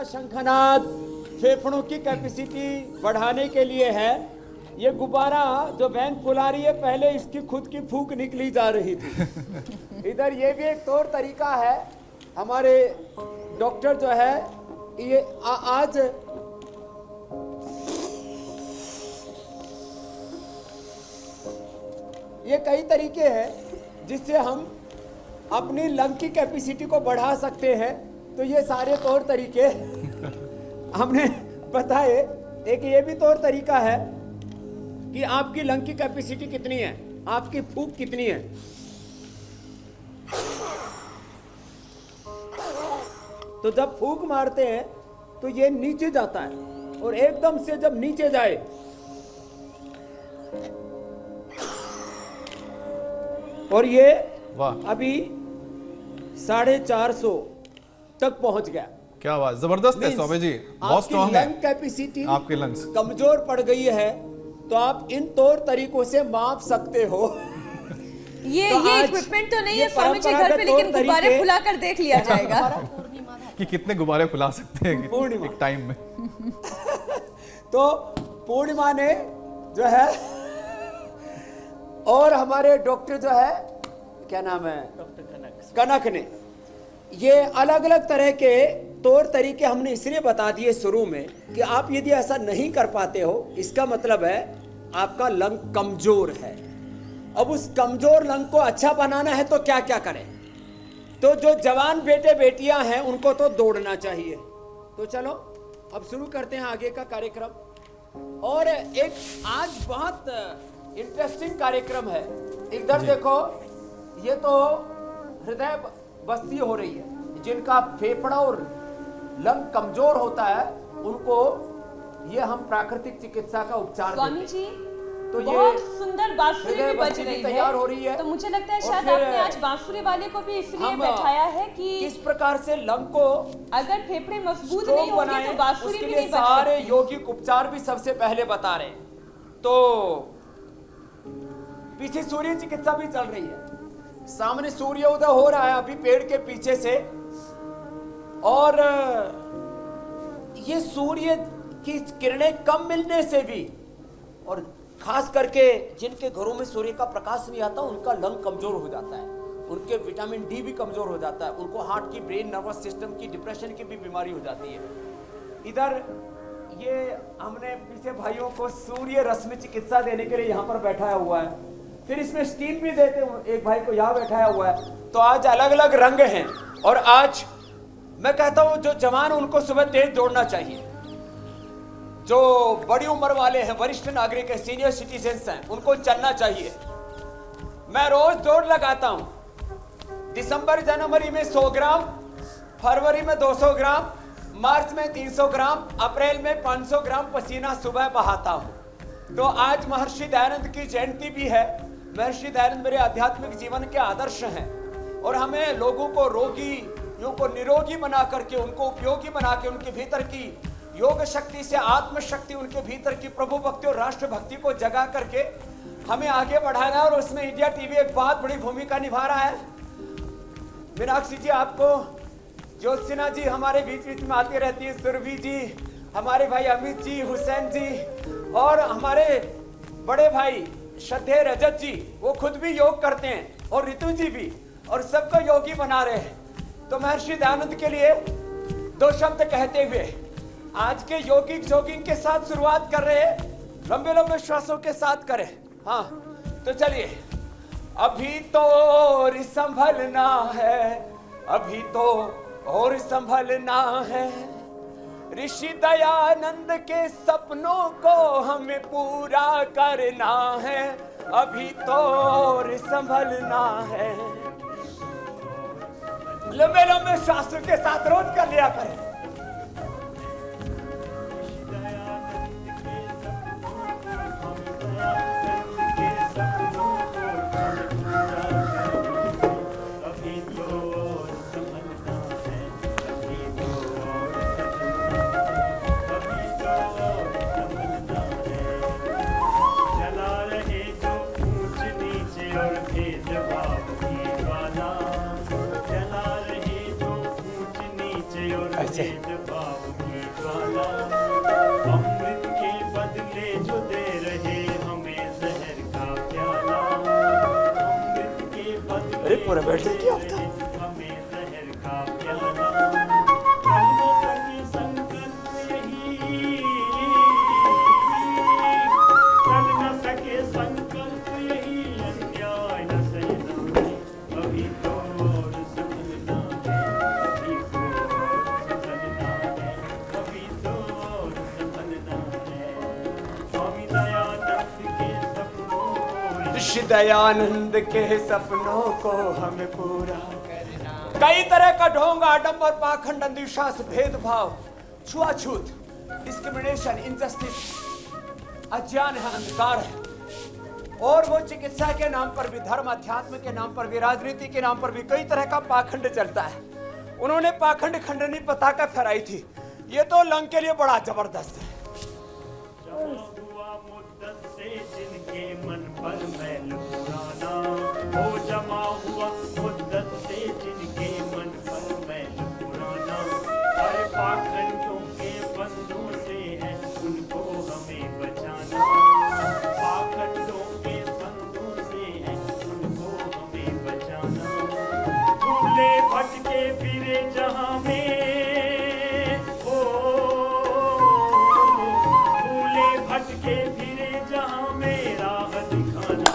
का शंखनाद फेफड़ों की कैपेसिटी बढ़ाने के लिए है। ये गुब्बारा जो वैन फुला रही है, पहले इसकी खुद की फूंक निकली जा रही थी। इधर ये भी एक तौर तरीका है। हमारे डॉक्टर जो है ये आज ये कई तरीके हैं जिससे हम अपनी लंग की कैपेसिटी को बढ़ा सकते हैं। तो ये सारे तौर तरीके हमने बताए। एक ये भी तौर तरीका है कि आपकी लंग की कैपेसिटी कितनी है, आपकी फूंक कितनी है। तो जब फूंक मारते हैं तो ये नीचे जाता है और एकदम से जब नीचे जाए और ये अभी 450 तक पहुंच गया। क्या बात, जबरदस्त है सौम्य जी, बहुत स्ट्रॉन्ग है। लंग कैपेसिटी आपके लंग्स कमजोर पड़ गई है तो आप इन तौर तरीकों से माप सकते हो। ये इक्विपमेंट तो नहीं है स्वामी जी घर पे, लेकिन गुब्बारे फुला कर देख लिया जाएगा कि कितने गुब्बारे फुला सकते हैं एक टाइम में। तो पूर्णिमा ने जो है और हमारे डॉक्टर जो है, क्या नाम है, डॉक्टर कनक ने ये अलग अलग तरह के तौर तरीके हमने इसलिए बता दिए शुरू में कि आप यदि ऐसा नहीं कर पाते हो, इसका मतलब है आपका लंग कमजोर है। अब उस कमजोर लंग को अच्छा बनाना है तो क्या क्या करें। तो जो जवान बेटे बेटियां हैं उनको तो दौड़ना चाहिए। तो चलो अब शुरू करते हैं आगे का कार्यक्रम। और एक आज बहुत इंटरेस्टिंग कार्यक्रम है। इधर देखो, ये तो हृदय बस्ती हो रही है। जिनका फेफड़ा और लंग कमजोर होता है उनको ये हम प्राकृतिक चिकित्सा का उपचार स्वामी जी तो बहुत सुंदर बांसुरी भी बज रही तैयार हो रही है। तो मुझे लगता है शायद आपने आज बांसुरी वाले को भी इसलिए बैठाया है कि किस प्रकार से लंग को अगर फेफड़े मजबूत नहीं होंगे तो बांसुरी भी नहीं बज सकती। सारे यौगिक उपचार भी सबसे पहले बता रहे हैं। तो पीछे सूर्य चिकित्सा भी चल रही है। सामने सूर्योदय हो रहा है अभी पेड़ के पीछे से, और ये सूर्य की किरणें कम मिलने से भी, और खास करके जिनके घरों में सूर्य का प्रकाश नहीं आता उनका लंग कमजोर हो जाता है, उनके विटामिन डी भी कमजोर हो जाता है, उनको हार्ट की, ब्रेन, नर्वस सिस्टम की, डिप्रेशन की भी बीमारी हो जाती है। इधर ये हमने पीछे भाइयों को सूर्य रश्मि चिकित्सा देने के लिए यहाँ पर बैठाया हुआ है। फिर इसमें स्टीम भी देते हैं, एक भाई को यहाँ बैठाया हुआ है। तो आज अलग अलग रंग हैं। और आज मैं कहता हूँ जो जवान उनको सुबह तेज दौड़ना चाहिए, जो बड़ी उम्र वाले हैं, वरिष्ठ नागरिक हैं, सीनियर सिटीजन्स हैं, उनको चलना चाहिए। मैं रोज दौड़ लगाता हूं। दिसंबर जनवरी में 100 ग्राम, फरवरी में 200 ग्राम, मार्च में 300 ग्राम, अप्रैल में 500 ग्राम पसीना सुबह बहाता हूं। तो आज महर्षि दयानंद की जयंती भी है। महर्षि दयानंद मेरे आध्यात्मिक जीवन के आदर्श हैं और हमें लोगों को रोगियों को निरोगी बना करके, उनको उपयोगी बना के, उनके भीतर की योग शक्ति से आत्मशक्ति, उनके भीतर की प्रभु भक्ति और राष्ट्र भक्ति को जगा करके हमें आगे बढ़ाना है। और उसमें इंडिया टीवी एक बहुत बड़ी भूमिका निभा रहा है। मीनाक्षी जी, आपको ज्योत्सना जी हमारे बीच बीच में आती रहती है, सुरभि जी, हमारे भाई अमित जी, हुसैन जी, और हमारे बड़े भाई श्रद्धेय रजत जी, वो खुद भी योग करते हैं, और ऋतु जी भी, और सबको योगी बना रहे हैं। तो महर्षि दयानंद के लिए 2 शब्द कहते हुए आज के यौगिक जॉगिंग के साथ शुरुआत कर रहे हैं। लंबे लंबे श्वासों के साथ करें। हाँ, तो चलिए। अभी तो और संभलना है, अभी तो और संभलना है, ऋषि दयानंद के सपनों को हमें पूरा करना है, अभी तो और संभलना है। लंबे लंबे शास्त्र के साथ रोज कर लिया करें। अरे पूरा बैठे क्या होता है? दयानंद के सपनों को हमें पूरा करना। कई तरह का ढोंग, आडंबर, पाखंड, अंधविश्वास, भेदभाव, छुआछूत, डिस्क्रिमिनेशन, इनजस्टिस, अज्ञान है, अंधकार है। और वो चिकित्सा के नाम पर भी, धर्म अध्यात्म के नाम पर भी, राजनीति के नाम पर भी कई तरह का पाखंड चलता है। उन्होंने पाखंड खंडनी पताका फहराई थी, ये तो लंग के लिए बड़ा जबरदस्त है। जिनके मन पर मैल पुराना हो जमा हुआ मुद्दत से, जिनके मन पर मैल पुराना, हर पाखंडों के बंधों से है उनको हमें बचाना। पाखंडों के बंधों से है उनको हमें बचाना। भूले भटके फिरे जहां में हो, भूले भटके फिरे जहां में राह दिखाना।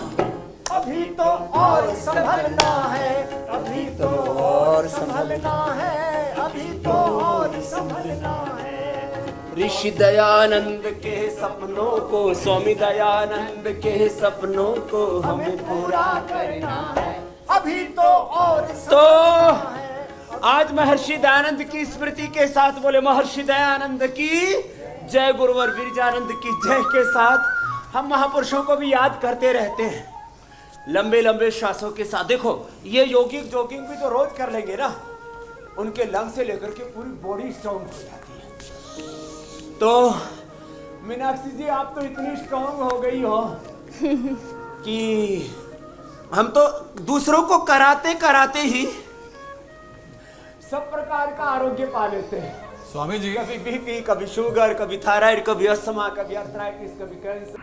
अभी तो और संभलना है, अभी तो और संभलना है, अभी तो और संभलना है। ऋषि दयानंद के सपनों को, स्वामी दयानंद के सपनों को हमें पूरा करना है, अभी तो और संभलना है। आज महर्षि दयानंद की स्मृति के साथ बोले महर्षि दयानंद की जय, गुरुवर विरजानंद की जय के साथ हम महापुरुषों को भी याद करते रहते हैं, लंबे लंबे श्वासों के साथ। देखो ये योगिक जोगिंग भी तो रोज कर लेंगे ना, उनके लंग से लेकर के पूरी बॉडी स्ट्रांग हो जाती है। तो मीनाक्षी जी आप तो इतनी स्ट्रांग हो गई हो कि हम तो दूसरों को कराते कराते ही सब प्रकार का आरोग्य पा लेते हैं। स्वामी जी, कभी बीपी, कभी शुगर, कभी थायराइड, कभी अस्थमा, कभी आर्थराइटिस, कभी कैंसर।